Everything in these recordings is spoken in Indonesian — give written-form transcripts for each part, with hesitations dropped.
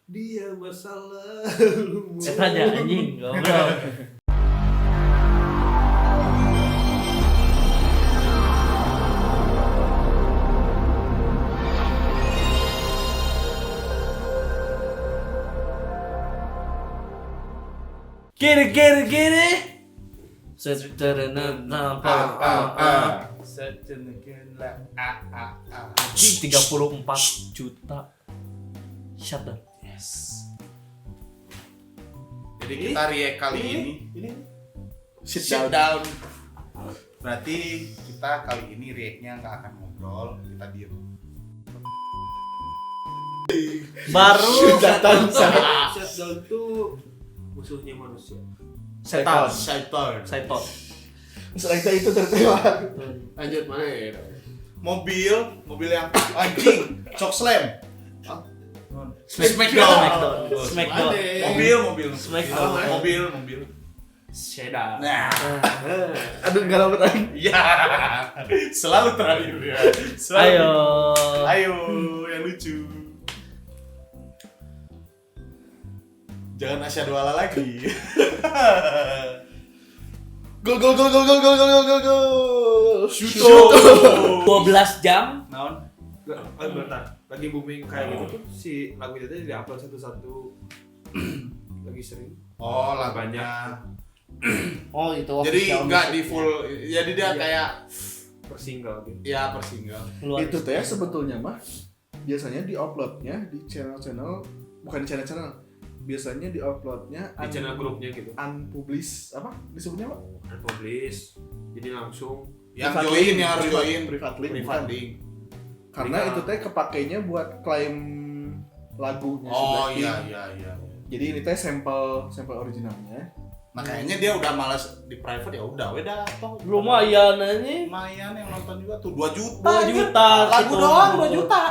Dia masalah lalu. Tanya anjing, goblok. Gini. Anjing 34 juta. Shut down. Yes. Jadi kita react kali ini. Sit down. Berarti kita kali ini react-nya nggak akan ngobrol, kita diem. Baru Shutdown tuh musuhnya manusia. Setan. Cyber. Setelah itu tertawa. Lanjut mana ya? Mobil yang anjing, Chok Slam. Smackdown. Mobil. Smackdown. Mobil. Sedan. Nah, Aduh, enggak lama lagi. ya. Selalu terakhir ya. Ayo. Yang lucu. Jangan asyhadu alla lagi. Go. Shoot. 12 jam. Naon? Bentar. Lagi booming kayak gitu tuh si lagu itu di-upload satu-satu. Lagi sering. Oh, Banyak. lagunya. Oh, itu Jadi official enggak music. di full. Jadi dia Iya. kayak Per single gitu. ya per single. Luar Itu biasa. teh sebetulnya mah biasanya di-uploadnya di channel-channel, bukan di channel-channel. Biasanya di-uploadnya Di channel grupnya gitu. unpublish apa disebutnya Pak? Unpublish. Jadi langsung Yang Private join link, yang harus join private link, private bukan. link. Karena Ketika- itu teh kepakainya buat klaim lagunya. Oh si Blackpink. iya. Jadi ini teh sampel originalnya. Nah kayaknya dia udah malas di private, ya udah weda toh. Lumayan anjing. Lumayan yang nonton juga tuh 2 juta. 2 juta. Lagu gitu. doang 2 juta.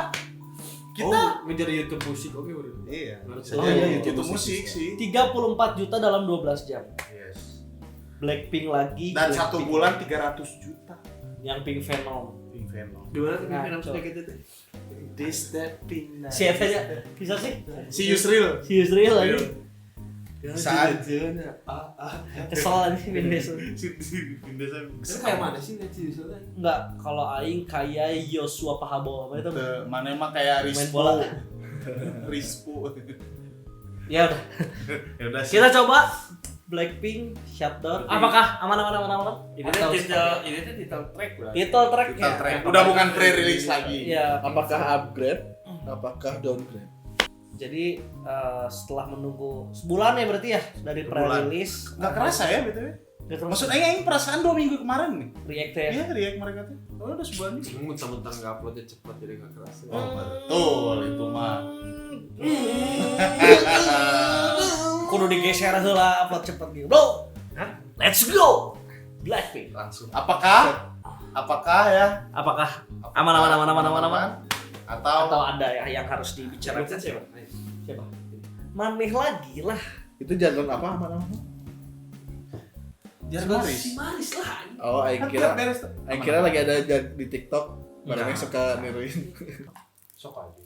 Kita ngejar YouTube musik oke udah. iya. Oh, Jadi iya, itu musik sih. 34 juta dalam 12 jam. Yes. Blackpink lagi. Dan Blackpink. 1 bulan 300 juta. Yang Pink Venom. Pink Venom. Gimana tuh Nah, film coba. kayak gitu tuh? This that pink. Siapa aja? Bisa sih? Si Yusril. Si Yusril lagi. Saat Kesel anjing Vin Diesel. Itu kayak mana sih lihat si Yusuf tadi? Enggak, kalau aing kayak Joshua Pahabo apa itu? Mana emang kayak Main bola. Rispo. Ya udah. Ya udah sih. Kita coba Blackpink Shutdown. Apakah aman? Ini Atau tuh seperti- ini tuh title track lah. Title track Kita ya. track. Udah bukan pre-release lagi. Ya. Apakah upgrade? Apakah downgrade? Jadi setelah menunggu sebulan ya berarti ya dari Sebulan. pre-release. Enggak kerasa ya BTW. Nggak kerasa. Maksud aing perasaan 2 minggu kemarin nih. React ya. Iya, react mereka tuh. Oh, udah sebulan nih. Mentang-mentang nggak uploadnya cepat jadi nggak kerasa. Oh, betul itu mah. Kudu digeser heula upload cepet gitu. Bro. Hah? Let's go. Blackpink. Langsung. Apakah ya? Apakah aman? Atau Atau ada ya yang harus dibicarakan? Sebutkan siapa? Ayo. Siapa? Maneh lagi lah. Itu jargon apa namanya? Jargonis. Si manis lah. Oh, aing kira lagi ada di TikTok barang yang suka niruin. Sok aja.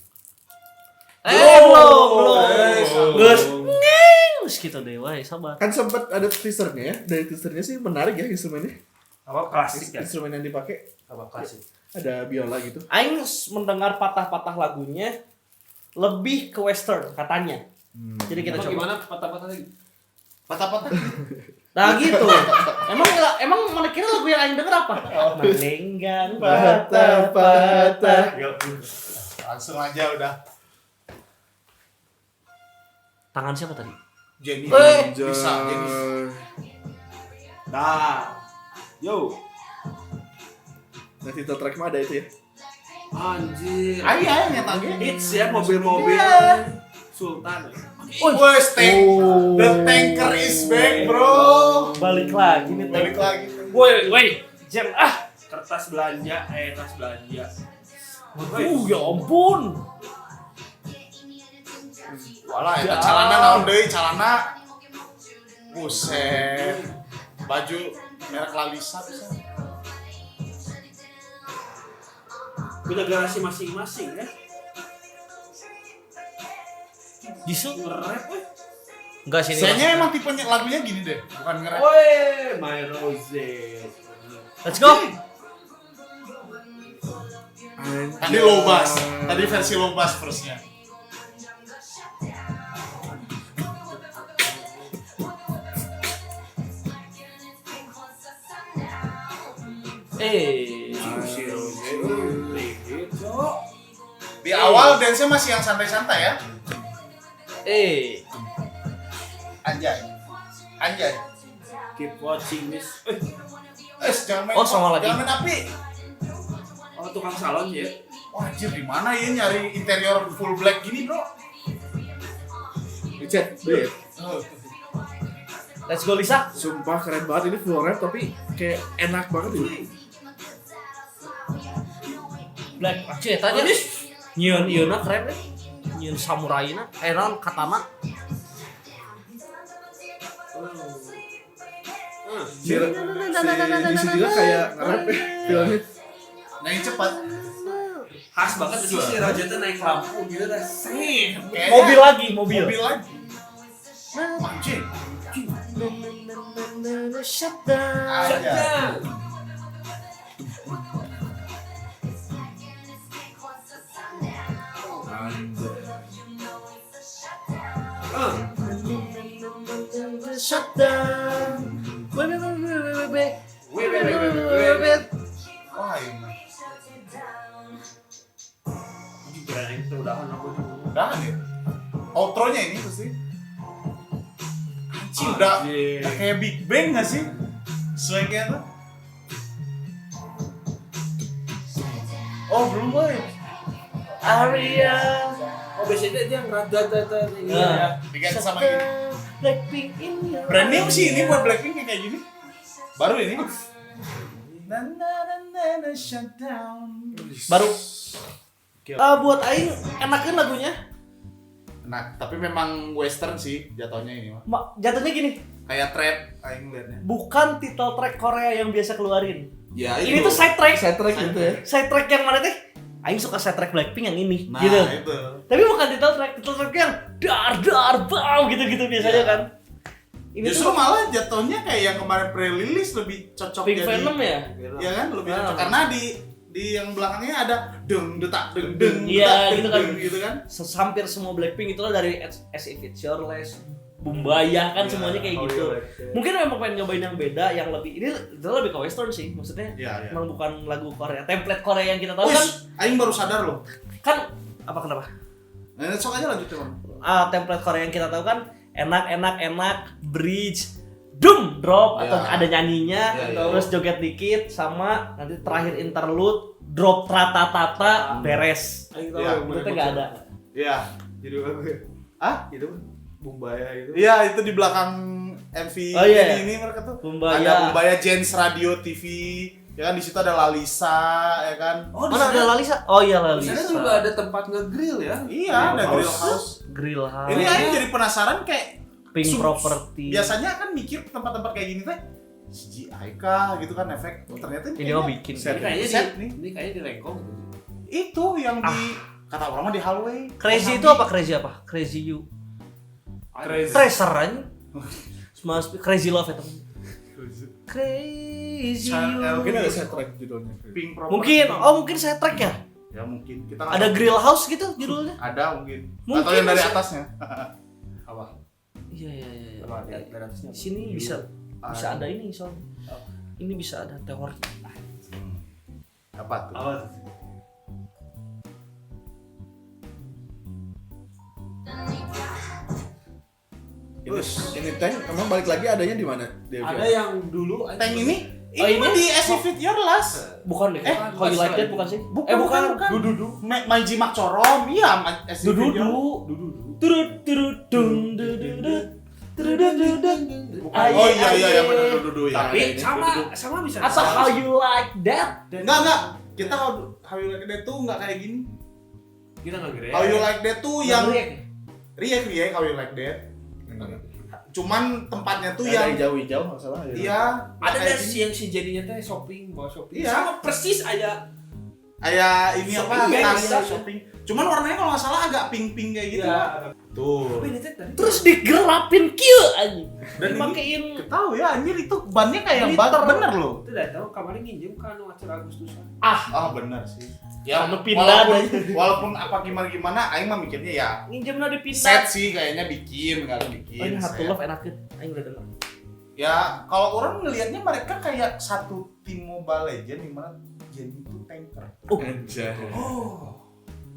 Belum. Gus. Geus gitu deh, wah, sabar. Kan sempat ada teasernya ya. Dari teasernya sih menarik ya instrumennya. Apa klasik ya? Instrumen yang dipakai Apa klasik? ada biola gitu. Aing mendengar patah-patah lagunya lebih ke western katanya. Jadi kita Emang coba. gimana patah-patah lagi? patah-patah. Nah gitu. emang mana kira lagu yang Aing denger apa? Melenggang patah-patah. Langsung aja udah. Tangan siapa tadi? Jenny. Eh. Bisa Jenny. Dah. Yo. Nah, title track mah ada itu ya. Anjir. Ayo nyata ge. Hits ya mobil-mobil. Iya. Sultan. Wes the tanker is back, bro. Balik lagi nih. Balik lagi. Woi, jam kertas belanja, tas belanja. Ya ampun. Walah, eta calana naon deui, calana. Buset. Baju merek Lalisa bisa. Punya garasi masing-masing ya. Jisoo nge-rap weh. enggak sih ini. Kayaknya emang tipenya lagunya gini deh, bukan nge-rap. Woi, My Rose. Let's go. Tadi low bass, tadi versi low bass verse-nya. Si Rose. Cok. Di awal dance-nya masih yang santai-santai ya. Anjay. Keep watching this. Jangan main. Oh, sama lagi. Jangan main api. Oh, tukang salon ya. Wah, anjir di mana ya nyari interior full black gini, Bro? Chat, deh. Let's go Lisa. Sumpah keren banget ini full rap tapi kayak enak banget ini. Black aja tanya. Nyeun ieuna keren deh. Nyeun samuraina, non katana. Si Jisoo juga kayak nge-rap ya filmnya. Nah, yang cepat. Khas banget sih si Raja tuh naik lampu gitu dah. Kayaknya Mobil lagi, mobil. Mobil lagi. Anjir. Shut down. Aja. Shut down. Wah, ini. Udah nih. Outro-nya ini pasti. Anjing udah kayak Big Bang gak sih? Swag-nya tuh. Oh, belum boy. Aria. Oh, biasanya dia ngerada-dada ini ya. Diganti sama ini. Blackpink in your Brand new sih ini buat Blackpink kayak gini. Baru ini. Shutdown. baru. Buat aing enakin lagunya. Nah, tapi memang western sih jatuhnya ini mah. Jatuhnya gini, Kayak trap aing liatnya. bukan title track Korea yang biasa keluarin. Ya, Ini tuh side track. Side track gitu ya. Side track yang mana teh? Aing suka side track Blackpink yang ini, Nah, gitu. itu. Tapi bukan title track yang dar bam gitu biasanya Iya. kan. Ini Justru tuh malah jatuhnya kayak yang kemarin pre-release lebih cocok Pink jadi. Venom ya. Ya kan lebih cocok Ah. karena di yang belakangnya ada deng detak deng deng Iya, detak, gitu deng, kan. deng, gitu kan. Hampir semua Blackpink itulah dari As If It's Yourless, Bumbaya kan Iya, semuanya kayak gitu. Mungkin memang pengen nyobain yang beda, yang lebih ini lebih ke western sih, maksudnya. Iya, iya. Emang bukan lagu Korea, template Korea yang kita tahu kan. Aing baru sadar loh. Kan kenapa? Nah, sok aja lanjut teman. Template Korea yang kita tahu kan enak, bridge, dum, drop Ya. atau ada nyanyinya, Ya, ya. terus joget dikit sama nanti terakhir interlude, drop tata beres. Aing tahu Iya, yang mana Itu nggak ada. Iya. Jadi apa? Ah? Itu Bumbaya itu. Iya, itu di belakang MV Oh, iya. ini mereka tuh. Bumbaya. Ada Bumbaya Gens Radio TV. Ya kan di situ ada Lalisa, ya kan? Oh, Mana ada Lalisa? Oh iya Di Lalisa. sana juga ada tempat nge-grill ya. Iya, ada Grill House. Grill House. Ini Aing jadi penasaran kayak Pink Su- Property. biasanya kan mikir tempat-tempat kayak gini teh CGI kah gitu kan efek. Oh, ternyata Ini mau bikin. Ini kayaknya Set di nih. ini kayaknya di Lengkong gitu. Itu yang di kata orang mah di hallway. Crazy itu apa? Crazy apa? Crazy You. Crazy. Tracer aja. Crazy Love itu. Crazy You. Mungkin ada side track judulnya. Pink Property. Mungkin saya track ya. Ya mungkin. Kita Ada Grill House gitu judulnya. ada mungkin. Mungkin Atau yang dari masih- atasnya. Apa? Iya. Apa dari atasnya? Di sini bisa Ah. ada ini soalnya. Ini bisa ada teori. Apa tuh? Apa? Ini tank emang balik lagi adanya di mana? Ada yang dulu Tank ini? Oh, Ini mah ini? di As If It Your Last. Bukan deh. How You Like That bukan sih? Bukan. Dududu. Maiji Makcorom. Iya, As If It Your Dududu. Turut dung dududut. Oh iya yang benar Dududu ya. Tapi sama bisa. Atau How You Like That? Enggak. Kita How You Like That tuh enggak kayak gini. Kita nge-grill. How You Like That tuh yang React. Riek How You Like That. Cuman tempatnya tuh yang yang hijau-hijau nggak salah ya. iya Ada kayak deh gini. yang si jadinya teh shopping, bawa shopping. Iya. Sama persis aja. Kayak ini apa? Shopping bag, Tas iya. shopping. Cuman warnanya kalau nggak salah agak pink-pink kayak gitu. Iya. Tuh. Tapi ini teh tadi Terus digerapin kieu anjing. Dan Dipakein tahu ya anjir itu bannya kayak yang Glitter. bener loh. itu dah tahu kemarin nginjem kan acara Agustusan. Ah bener sih. Ya Anu pindah walaupun apa gimana aing mah mikirnya ya nginjemna dipindah. set sih kayaknya bikin Oh, bikin. ini Hard to set. Love enakeun. Aing udah denger. Ya kalau orang ngelihatnya mereka kayak satu tim Mobile Legends di mana Jenny itu tanker. Anjay. Oh.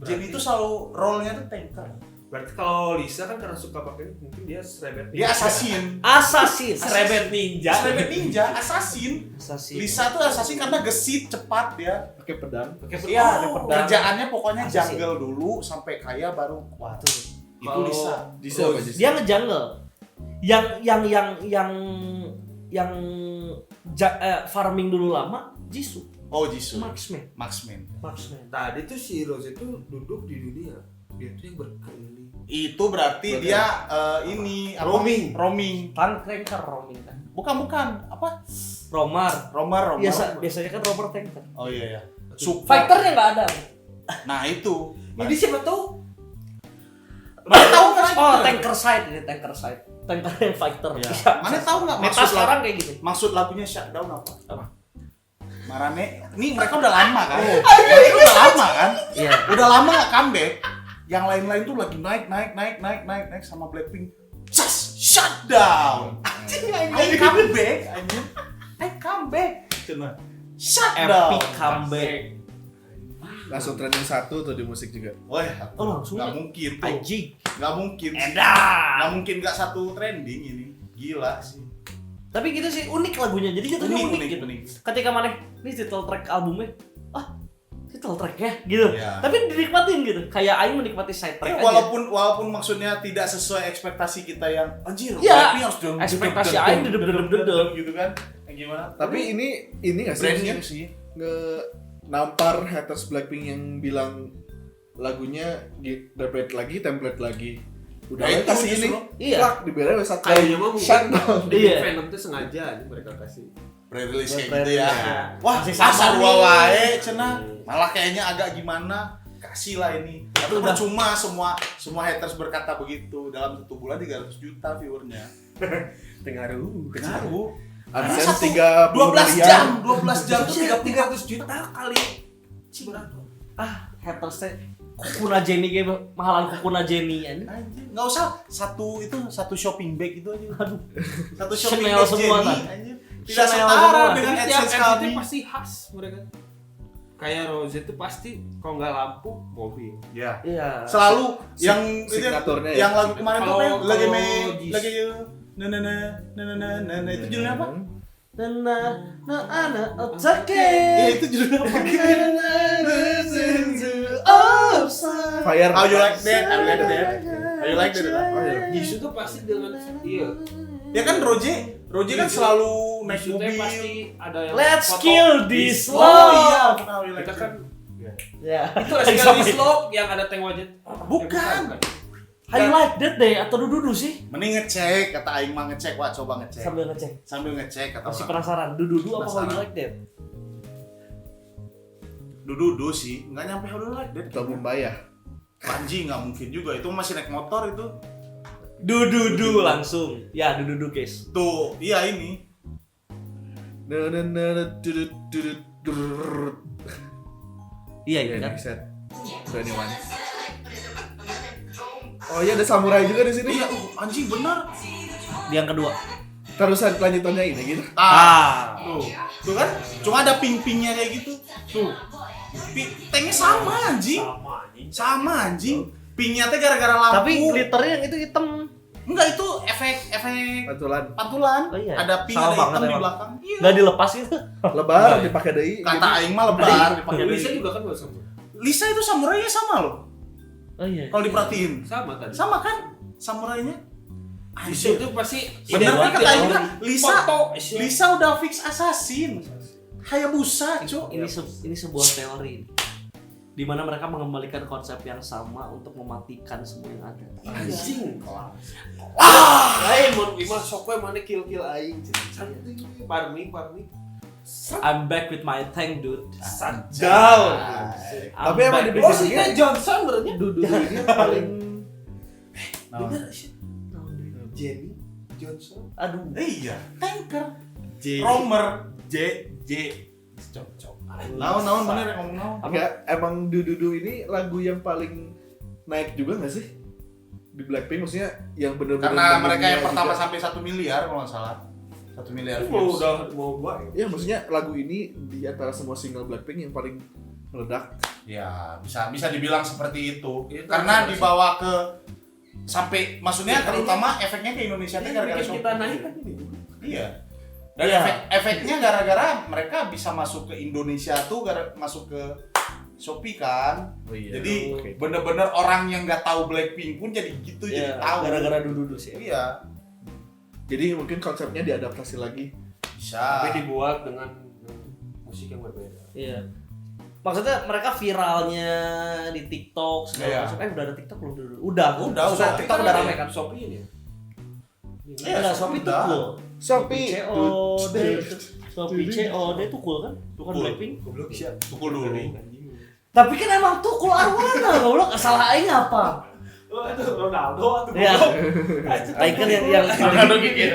Jenny itu selalu role-nya tuh tanker. Berarti kalau Lisa kan karena suka pakai mungkin dia serebet. Dia assassin. Assassin. Serebet ninja. Serebet ninja, assassin. Assassin. Lisa tuh assassin karena gesit, cepat dia. Pakai pedang. Iya, pedang. kerjaannya pokoknya Assassin. jungle dulu sampai kaya baru kuat. Itu Kalau- Lisa. Bisa apa Jis? Dia ngejungle. Farming dulu lama Jisoo. Oh, Jisoo. Marksman. Marksman. Tadi tuh si Rose itu duduk di dunia. Dia tuh yang berkeliling. Itu berarti dia ini apa? Roaming. Tanker roaming kan. Bukan. Apa? Romar. Romer. Biasanya kan romer tanker. Oh iya. Support. Fighternya nggak ada. Nah, itu. Jadi siapa tahu? Mana tahu nggak? Oh, tanker side ini tanker side. Tanker yang fighter. Iya. Bisa. Mana tahu nggak Meta maksud sekarang kayak gitu. maksud lagunya Shutdown apa? Apa? Marane, ini mereka udah lama kan? Mereka udah lama kan? Iya. Udah lama nggak comeback. Yang lain-lain tuh lagi naik sama Blackpink. Just shutdown. I comeback. Cina. Shutdown. Epic comeback. Langsung trending 1 tuh di musik juga. Wah, Oh, langsung. nggak mungkin tuh. Anjing. Nggak mungkin. Edan. Nggak mungkin nggak satu trending ini. Gila sih. Tapi gitu sih unik lagunya. Jadi jatuhnya unik gitu. unik. Ketika mana ini title track albumnya, title tracknya gitu. Iya. Tapi dinikmatin gitu. Kayak Aing menikmati side track aja. Walaupun maksudnya tidak sesuai ekspektasi kita yang anjir, Iya. tapi harus dong Ekspektasi Aing dedep-dedep gitu kan. Yang gimana? Tapi ini nggak sih brandnya maksudnya sih. nampar haters Blackpink yang bilang lagunya template lagi. Udah Nah, aja itu kasih ini. justru. Iya. Plak diberes wes satu. Kayaknya mah mungkin Shutdown. Iya. Venom tuh sengaja nih mereka kasih. Pre-release kayak Pre-release. gitu ya. Ya. Wah, Masih sama asal nih. wae cenah. Malah kayaknya agak gimana. Kasih lah ini. Tapi udah. percuma semua haters berkata begitu. Dalam 1 bulan 300 juta viewernya. Pengaruh. Pengaruh. AdSense 12 30 jam, miliar. 12 jam tuh 300 juta kali. Berapa? Haters teh Kukuna Jenny kayak mahalan Kukuna Jenny ini. Anjir, nggak usah satu shopping bag itu aja. Aduh. Satu shopping Chanel bag semua, Jenny, kan? anjir. Tidak Chanel setara semua. dengan Tiap AdSense MCT kami. pasti khas mereka. Kayak Rose itu pasti kalau nggak lampu mobil. Ya. Iya. Selalu yang signaturnya ya. yang lagu kemarin tuh Kalau- apa? Lagi kalau lagi nah itu judulnya apa? Otake. Ya itu judulnya apa? Fire. How you like that? How you like that? How you like that? Oh, iya. Jisoo tuh pasti dengan iya. Ya kan Roje kan selalu naik Jisoo teh pasti mobil. ada yang Let's foto. kill this Oh love. iya, bukan How you like Kita that. kan Ya. itu Let's kill this love yang ada tank wajib. Bukan. How you like that deh atau dudu sih? Mending ngecek, kata Aing mah ngecek, wah coba ngecek. Sambil ngecek. kata Masih orang. penasaran. Dudu apa how you Penasaran. like that? Dudu sih, nggak nyampe How you like that. Atau Mumbai ya. Panji nggak mungkin juga, itu masih naik motor itu. Dudu langsung. Ya dudu guys. Tuh, iya ini. Iya Iya kan. nih set. 21. Oh iya ada samurai juga di sini. Iya, anjing bener. Di yang kedua. Terusan kelanjutannya ini gitu. Tuh kan, cuma ada ping-pingnya kayak gitu. Tuh, tanknya sama anjing. Sama anjing. Pingnya teh gara-gara lampu. Tapi glitternya yang itu hitam. Enggak, itu efek Pantulan. Oh iya. Ada ping, Sama ada banget hitam di emang. belakang. Iya. Nggak dilepas gitu. Lebar dipakai deui. Kata aing mah lebar dipakai Lisa deui. juga kan nggak sama. Lisa itu samurainya sama loh. Oh iya. Kalau diperhatiin. Sama tadi. Sama kan samurainya? Jisoo itu pasti Bener kan kata aing kan? Foto. Lisa udah fix assassin. Hayabusa, cuk. Ini sebuah teori di mana mereka mengembalikan konsep yang sama untuk mematikan semua yang ada. Anjing. Lain mun imah sok we mana kill aing. Parmi. I'm back with my tank dude. Jauh. Tapi emang di Oh, si Ken Johnson berarti. Dudu ini paling Bener sih. Jenny Johnson. Aduh. Iya, tanker. J. Romer. J. Cocok. Naon bener ya ngomong naon. enggak emang Dudu ini lagu yang paling naik juga nggak sih di Blackpink, maksudnya yang bener-bener Karena mereka mendunia yang pertama juga. sampai 1 miliar kalau nggak salah. 1 miliar Mau views. udah mau gua. Ya maksudnya lagu ini di antara semua single Blackpink yang paling meledak. Ya, bisa dibilang seperti itu. Itu Karena benar dibawa ke sampai maksudnya terutama efeknya ke Indonesia tuh gara-gara Bikin kita Shopee. naik kan ini. Iya. Dan Iya. efeknya gara-gara mereka bisa masuk ke Indonesia tuh masuk ke Shopee kan. Oh iya. Jadi Oke. bener-bener orang yang nggak tahu Blackpink pun jadi gitu jadi Ya, tahu. gara-gara dudu sih. Iya. Jadi mungkin konsepnya diadaptasi lagi. Bisa. Tapi dibuat dengan musik yang berbeda. Iya. Maksudnya mereka viralnya di TikTok segala Iya. macam. Udah ada TikTok belum dulu? Udah. Udah. Maksudnya TikTok udah rame kan? Shopee ini. Iya, Enggak, Shopee tuh udah. cool. Shopee COD. Shopee COD tuh cool kan? Bukan Cool. Blackpink. Goblok sih. Tukul dulu. Tapi kan emang tuh cool arwana, goblok. Salah aing apa? Oh, itu Ronaldo atau Ya. Aing kan yang Ronaldo gigit.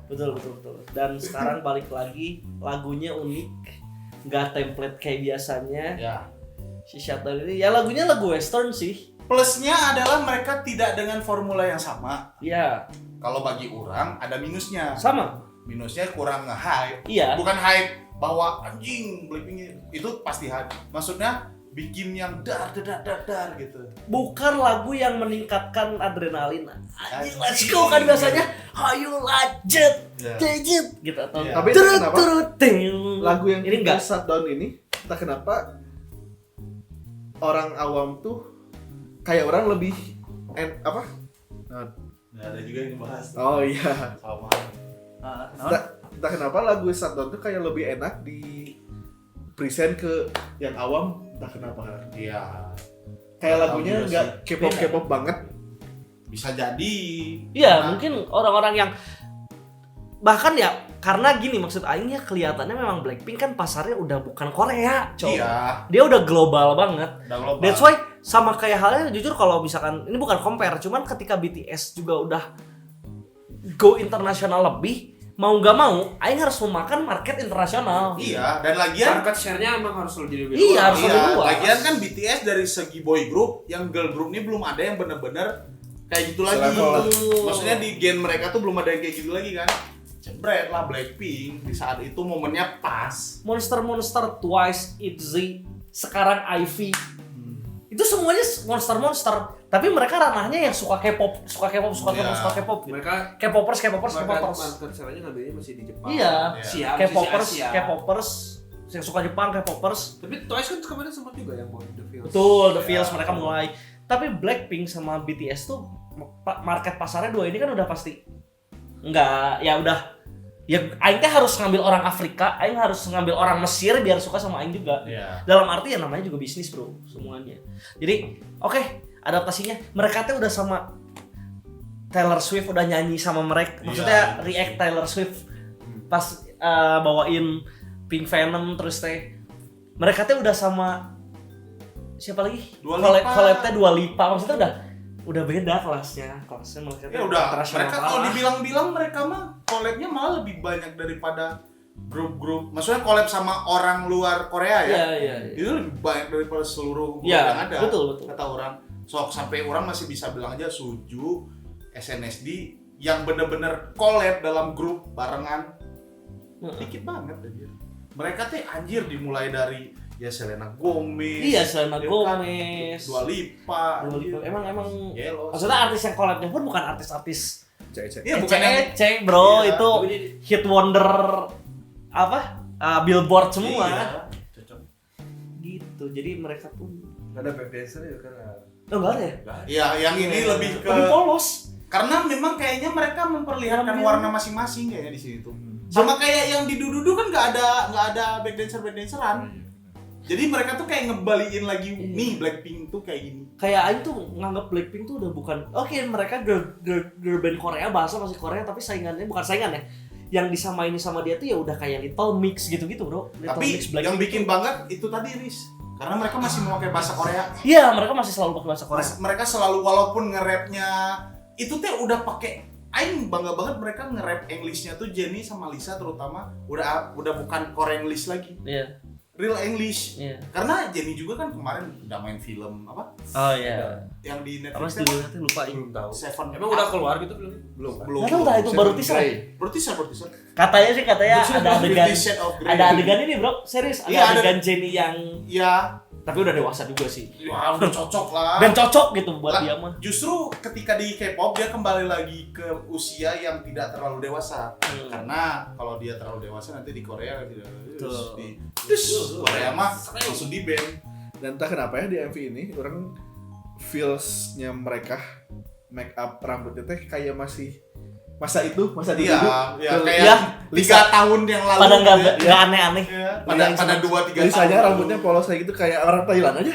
betul. Dan sekarang balik lagi, lagunya unik. Nggak template kayak biasanya. Ya. Si Shutdown ini ya lagunya lagu western sih. Plusnya adalah mereka tidak dengan formula yang sama. Iya, Kalau bagi orang ada minusnya. sama. Minusnya kurang nge-hype. Iya. Bukan hype bahwa anjing Blackpink itu pasti hype. Maksudnya bikin yang dar gitu. Bukan lagu yang meningkatkan adrenalin. Anjing, let's Anjing. go kan biasanya. Ayo lanjut. Ya. Lanjut gitu atau Iya. Tapi turut kenapa? turut ting. Lagu yang ini enggak. Shutdown ini, entah kenapa orang awam tuh kayak orang lebih apa? Nggak ada juga yang ngebahas. Oh iya. Sama. Entah kenapa lagu Shutdown tuh kayak lebih enak di present ke yang awam, entah kenapa. Iya. Kayak Tahu lagunya juga nggak sih. K-pop banget. Bisa jadi. Iya, Nah, mungkin orang-orang yang bahkan ya karena gini maksud aingnya kelihatannya memang Blackpink kan pasarnya udah bukan Korea, coy. Iya. Dia udah global banget. Udah global. That's why sama kayak halnya jujur kalau misalkan ini bukan compare, cuman ketika BTS juga udah go internasional lebih, mau nggak mau, aing harus memakan market internasional. Iya, dan lagian Market share-nya emang harus lebih Iya, harus lebih iya, luas. lagian kan BTS dari segi boy group, yang girl group ini belum ada yang bener-bener kayak gitu lagi. Selevel. Maksudnya di gen mereka tuh belum ada yang kayak gitu lagi kan. Jebret lah Blackpink di saat itu momennya pas. Monster Twice, ITZY, sekarang IVE. Itu semuanya monster. Tapi mereka ranahnya yang suka K-pop, suka Iya. K-pop gitu. Mereka K-popers. market share-nya ngambilnya masih di Jepang. Iya. Iya. K-popers yang suka Jepang, K-popers. Tapi Twice kan kemarin sempat juga yang mau The Feels. Betul, The Ya. Feels mereka mulai. Tapi Blackpink sama BTS tuh market pasarnya dua ini kan udah pasti enggak, ya udah. Ya aing teh harus ngambil orang Afrika, aing harus ngambil orang Mesir biar suka sama aing juga. Iya. Dalam arti ya namanya juga bisnis, Bro, semuanya. Jadi, oke, adaptasinya mereka tuh udah sama Taylor Swift udah nyanyi sama mereka. Maksudnya Iya. react Taylor Swift pas bawain Pink Venom terus teh. Mereka tuh udah sama siapa lagi? Dua Lipa. Collab-nya Dua Lipa. Maksudnya udah beda kelasnya mereka Ya tuh udah, internasional mereka kalau parah. dibilang-bilang mereka mah collab-nya malah lebih banyak daripada grup-grup. Maksudnya collab sama orang luar Korea ya. Iya. Itu lebih banyak daripada seluruh grup Iya, yang ada. betul. Kata orang. Sok sampai orang masih bisa bilang aja Suju, SNSD yang bener-bener collab dalam grup barengan. Dikit banget aja. Mereka teh anjir dimulai dari ya Selena Gomez. Iya, Selena ya kan? Gomez. Dua Lipa. Dua Lipa. Emang Yellow. maksudnya artis yang collabnya pun bukan artis-artis Cek. Iya, bukan yang cek bro, Iya, itu hit wonder apa Billboard semua Iya, cocok. gitu. Jadi mereka pun Nggak ada back dancer ya karena enggak ada ya? Iya, yang ini lebih ke Lebih polos. karena memang kayaknya mereka memperlihatkan Ambil. warna masing-masing kayaknya di sini tuh. Sama kayak yang di Dududu kan nggak ada back danceran. Jadi mereka tuh kayak ngebalikin lagi nih Blackpink tuh kayak gini. Kayak Aing tuh nganggap Blackpink tuh udah bukan oke, mereka girl band Korea, bahasa masih Korea, tapi saingannya bukan saingan ya. yang disamain sama dia tuh ya udah kayak Little Mix gitu-gitu bro. Little Tapi Mix Blackpink yang bikin tuh- banget itu tadi Riz. Karena mereka masih memakai bahasa Korea. Iya mereka masih selalu pakai bahasa Korea. Mereka selalu walaupun nge-rapnya itu teh udah pakai Aing bangga banget mereka nge-rap English-nya tuh Jennie sama Lisa terutama udah bukan Korean English lagi. Iya. Real English. Iya. Karena Jennie juga kan kemarin udah main film apa? Oh iya. Yang di Apa Netflix studionya tuh lupa ini. Belum tahu. Seven. Emang udah keluar gitu belum? Belum. Nggak tahu entah itu baru teaser. Berarti saya. Katanya sih ada adegan Fifty Shades of Grey. ada adegan ini bro, serius ada Iya, ada- adegan Jennie yang Iya. tapi udah dewasa juga sih. Wah, udah cocok lah. Dan cocok gitu buat Lah, dia mah. Justru ketika di K-pop dia kembali lagi ke usia yang tidak terlalu dewasa. Karena kalau dia terlalu dewasa nanti di Korea tidak Betul. Korea mah langsung di ban. Dan entah kenapa ya di MV ini orang feels-nya mereka make up rambutnya teh kayak masih masa dulu. Iya, Tuh, kayak Iya, 3 tahun yang lalu. Pada nggak gitu ya. nggak aneh-aneh. Iya, Pada- pada 2-3 tahun. Misalnya rambutnya polos kayak gitu kayak orang Thailand aja.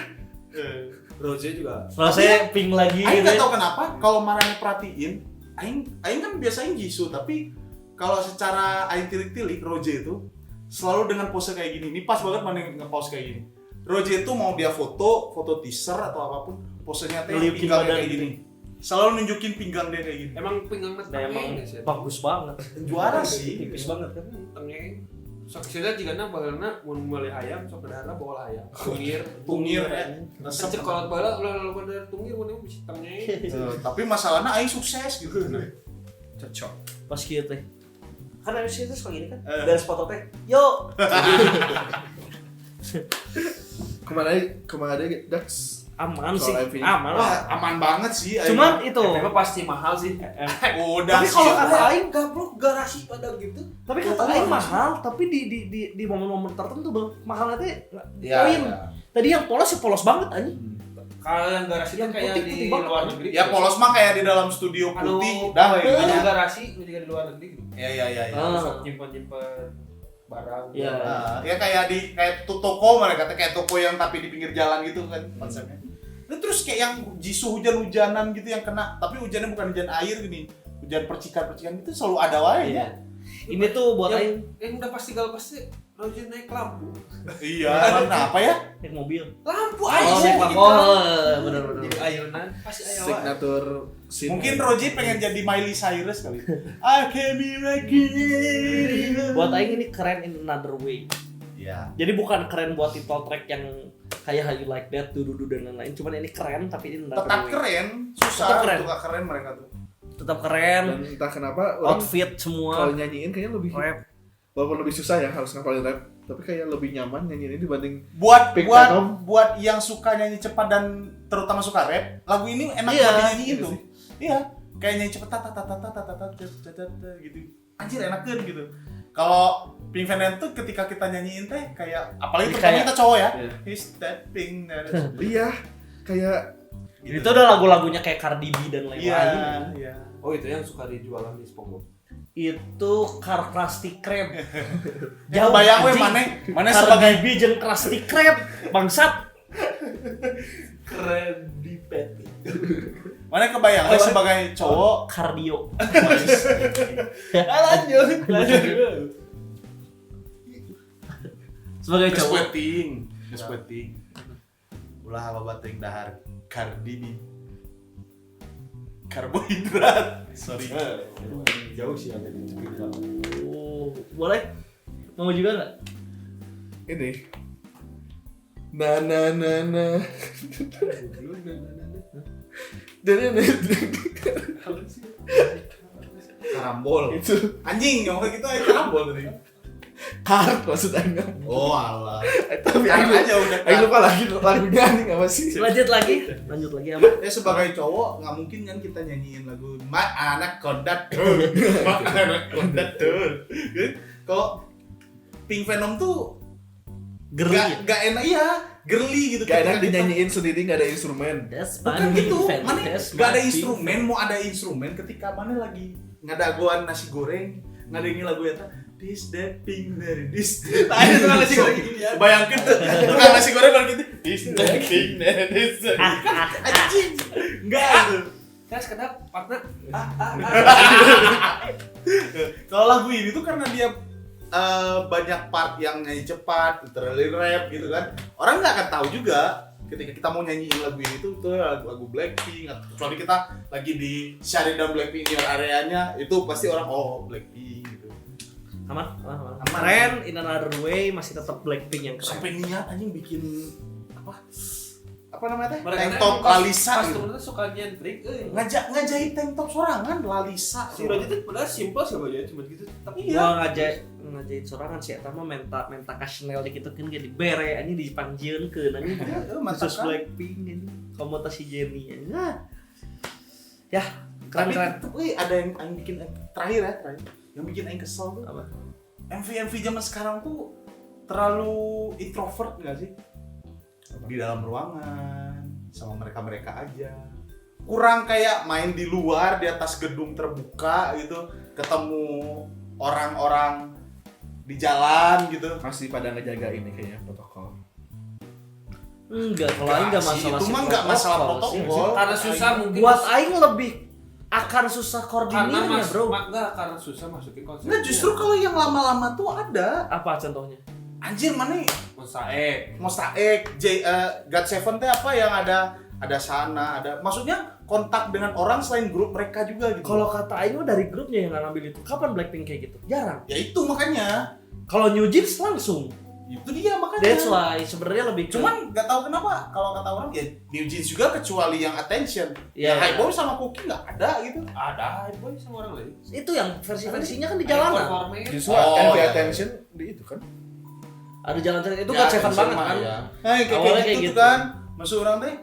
Rose juga. Kalau saya pink lagi Aing gitu. nggak tahu kenapa kalau mana perhatiin, Aing kan biasanya Jisoo tapi kalau secara Aing tilik-tilik Roje itu selalu dengan pose kayak gini. Ini pas banget mana nge-pose kayak gini. Roje itu mau dia foto teaser atau apapun, posenya teh Ngeliukin pinggangnya badan kayak gini. Selalu nunjukin pinggang dia kayak gini. Emang pinggang Nah, emang bagus banget. Juara sih. Tipis banget kan. tengeng. Sok sila jigana baheulna mun meuli ayam sok berharap bawa ayam. Tungir ya. Cek kolot bala ulah bener tungir mun bisa tengeng. Tapi masalahnya Aing sukses gitu. Cocok. Pas kieu teh. Kan MC itu suka gini kan. Eh. Dari foto teh. Yo. Kemana Dax? Aman sih. Soal MV. Aman lah. Wah, aman banget sih. Aing. Cuman itu. Emang pasti mahal sih. Udah Tapi kalau sih. kata Aing gablok garasi pada gitu. Tapi kata Aing mahal, tapi di momen-momen tertentu bang mahalnya teh Ya, poin. ya. Tadi yang polos sih polos banget anjing. Kalau yang garasi Yang itu kayak putih-putih di banget. luar negeri. Ya polos mah kayak di dalam studio Anu, putih. Dah Ada gitu. garasi juga di luar negeri gitu. Ya. Ah. Sok nyimpen barang. Iya. Nah, ya kayak toko mereka kayak toko yang tapi di pinggir jalan gitu kan konsepnya. Nah, terus kayak yang Jisoo hujan-hujanan gitu yang kena, tapi hujannya bukan hujan air gini, hujan percikan-percikan gitu selalu ada wae Iya. ya. Ini tuh buat Aing Yang udah pasti kalau pasti Roger naik lampu. Iya, karena apa ya? naik mobil. Lampu Oh, aja. naik gitu. bener-bener. Jadi ayunan pasti aya wae. Signature scene. Mungkin Roji pengen jadi Miley Cyrus kali. I can be like you. Buat Aing ini keren in another way. Ya. Jadi bukan keren buat title track yang kayak How You Like That, Dudu dan lain-lain. Cuman ini keren tapi ini another Tetap way. keren, susah Tetap keren. untuk gak keren mereka tuh. Tetap keren. Dan entah kenapa orang Outfit kalau semua. nyanyiin kayaknya lebih Rap. walaupun lebih susah ya harus ngapalin rap, tapi kayak lebih nyaman nyanyiin ini dibanding Buat Pink buat Phantom. buat yang suka nyanyi cepat dan terutama suka rap, lagu ini enak Iya, buat dinyanyiin iya tuh. sih. Iya, kayak nyanyi cepet gitu. Anjir enak kan gitu. Kalau Pink Phantom tuh ketika kita nyanyiin teh kayak apalagi terutama Kayak- kita cowok ya. Iya. He's stepping there. iya kayak Gitu. Itu udah lagu-lagunya kayak Cardi B dan lain-lain. Iya, iya. Oh itu yang suka dijualan di SpongeBob. Itu Car Krusty Krab. Jauh bayang we anjing. mana sebagai Cardi B jeung Krusty Krab. Bangsat. Krabby Patty. mana kebayang we sebagai cowok. Cardio. Lanjut. Sebagai cowok. Ngesweating. Ulah apa bating dahar Cardi B. Karbohidrat. Sorry. Jauh sih ada di cerita. Oh, boleh? Mau juga nggak? ini na Karambol. itu Anjing, ngomong gitu aja karambol tadi. hard maksudnya. Oh alah. Tapi Karena aku aja udah. aku lupa lagi lagunya nih apa sih? Lanjut lagi apa? Ya sebagai cowok nggak mungkin kan kita nyanyiin lagu Mak anak kondat tuh. Mak anak kondat tuh. Kalau Pink Venom tuh Girly. gak enak iya, girly gitu. Gak enak Ketika kita- dinyanyiin sendiri gak ada instrumen. That's Bukan my gitu, fan, mana that's gak ada my instrumen, mau ada instrumen ketika mana lagi ngadagoan nasi goreng, ngadengin lagu eta this that pink dari this that. Nah, itu kan nasi goreng gini ya. Bayangkan tuh, tukang nasi goreng kalau gitu this that pink dari this that. Kan anjing. Enggak itu. tes kedap partner. Kalau lagu ini tuh karena dia banyak part yang nyanyi cepat, literally rap gitu kan. Orang nggak akan tahu juga ketika kita mau nyanyiin lagu ini tuh lagu Blackpink. Kecuali kita lagi di sharing dan Blackpink di areanya, itu pasti orang Blackpink gitu. Aman. Keren, In Another Way masih tetap Blackpink yang keren. Sampai niat anjing bikin apa namanya teh? Mereka Tank top Lalisa pas gitu. turunnya suka nyentrik. Ngajahit tank top sorangan Lalisa. Si Roji itu padahal simple sih aja cuma gitu. Tapi Gua ngajahit sorangan sih eta mah menta ka Chanel gitu kan gini bere anjing dipanjieunkeun anjing. Khusus Blackpink ini komutasi Jennie. Nah. Ya, keren. Tapi ada yang bikin terakhir. Yang bikin aing kesel tuh Apa? MV zaman sekarang tuh terlalu introvert enggak sih? Di dalam ruangan sama mereka aja. Kurang kayak main di luar di atas gedung terbuka gitu, ketemu orang-orang di jalan gitu. Masih pada ngejaga ini kayaknya protokol. Enggak, kalau aing enggak sih, masalah itu mah enggak masalah protokol. karena susah mungkin. Buat aing lebih akan susah koordinirnya, Bro. Enggak karena susah masukin konsep. Enggak, justru kalau yang lama-lama tuh ada. Apa contohnya? Anjir mana nih? Mosaik. God7 teh apa yang ada sana, ada maksudnya kontak dengan orang selain grup mereka juga gitu. Kalau kata aing mah dari grupnya yang ngambil itu. Kapan Blackpink kayak gitu? Jarang. Ya itu makanya. Kalau New Jeans langsung. Itu dia makanya. That's why sebenarnya lebih Cuman nggak tahu kenapa kalau kata orang ya New Jeans juga kecuali yang Attention. Iya, Yang iya. Highboy sama Cookie nggak ada gitu. Ada boy sama orang lain. itu yang versi-versinya kan di jalanan. Justru Oh, MV iya. Attention di itu kan. Ada jalan cerita itu Ya, God7 Attention banget mah kan. ya. Nah, kayak Awalnya gitu, kayak tuh gitu. kan. Maksud orang teh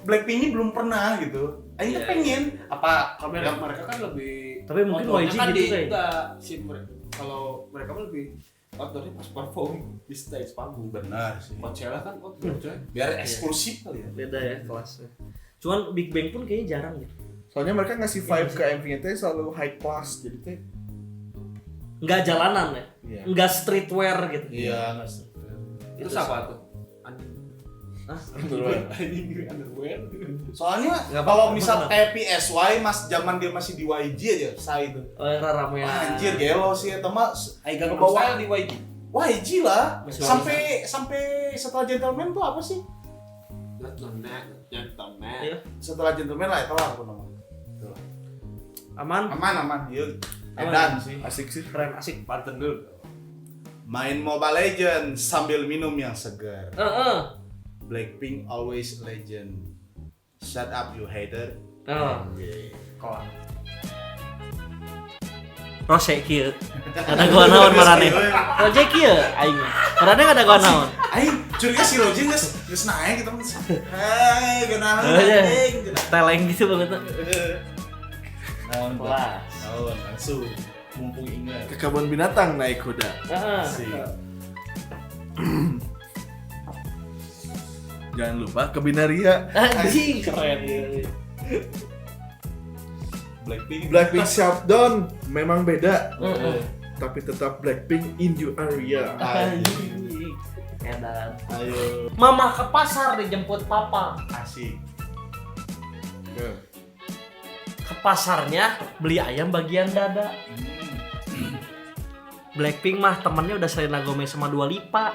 Blackpink ini belum pernah gitu. Aing tuh Iya, pengen apa Kamera mereka kan lebih Tapi mungkin outdoornya YG kan gitu di kayak. enggak si kalau mereka mah lebih outdoornya pas perform di stage panggung. benar sih. Coachella kan outdoor coy. Biar eksklusif kali ya. Beda ya kelasnya. Cuman Big Bang pun kayaknya jarang gitu. Soalnya mereka ngasih vibe ke MV-nya teh selalu high class jadi teh. Enggak jalanan ya. Iya. Enggak streetwear gitu. Iya, nggak sih. Itu apa tuh? Underwear. Soalnya Nggak kalau apa-apa, misal kenapa? kayak PSY zaman dia masih di YG aja, saya itu. Oh, ramean. Anjir gelo sih eta mah Aigan Ngebawa- style di YG. YG lah. Masih Sampai setelah Gentleman tuh apa sih? Gentleman. Iya. Setelah Gentleman lah itu lah aku nama. Aman. Aman. Yuk. Aman. Edan sih. Asik sih. Keren asik. Pantun dulu. Main Mobile Legends sambil minum yang segar. Heeh. Blackpink always legend. Shut up you hater. Oh. Kelak. Rose kieu. Ada gua naon marane. Rose kieu aing. Marane ada gua naon. Aing curiga si Roji geus naik gitu. Hai, geunaheun Oh, iya. anjing. Teleng gitu banget. Naon Kelas. naon langsung mumpung ingat. Ke kebun binatang naik kuda. Heeh. Sih. Jangan lupa ke Binaria. Anjing keren ya. Blackpink Shutdown memang beda, Heeh. tapi tetap Blackpink in your area. Anjing. Edan. Ayo Mama ke pasar dijemput papa. asik. Ke pasarnya beli ayam bagian dada. Blackpink mah temennya udah Selena Gomez sama Dua Lipa.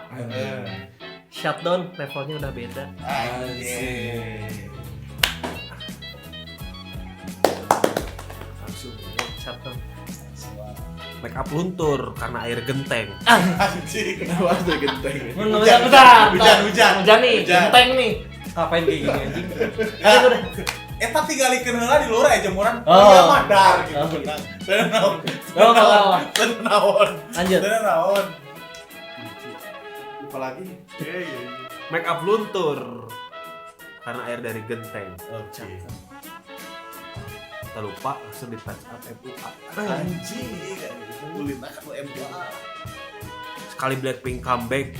Shutdown levelnya udah beda. Anjing. Langsung. Shutdown. Make up luntur karena air genteng. Anjing. Kenapa ada genteng? Hujan nih, Hujan. genteng nih. Ngapain kayak gini anjing? Eta tinggalikeun heula di luar aja jemuran. Oh. Iya madar gitu. Oh. Bener naon. Oh. Bener naon. Lanjut. Bener naon. Apa lagi? Make up luntur karena air dari genteng. Oke. Tak lupa langsung di touch up MUA. Anjing. Ulin akan lo MUA. Sekali Blackpink comeback,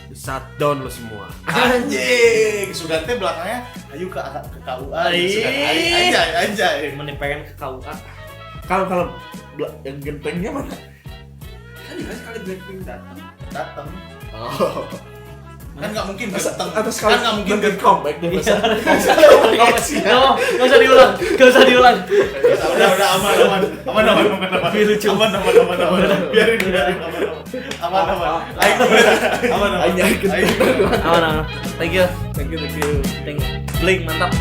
di shutdown lo semua. Anjing. Sugante belakangnya ayo ke KUA. Anjay. Mending pengen ke KUA. Kalau yang gentengnya mana? Kan juga sekali Blackpink datang. Datang. Oh. Kan nggak mungkin ganteng. Atau sekali Kan nggak mungkin nonton comeback deh masa. Nggak usah diulang. Udah aman. Lucu. Aman. Biarin. Aman. Aing yakin. Aman. Thank you. Thank you. Blink mantap.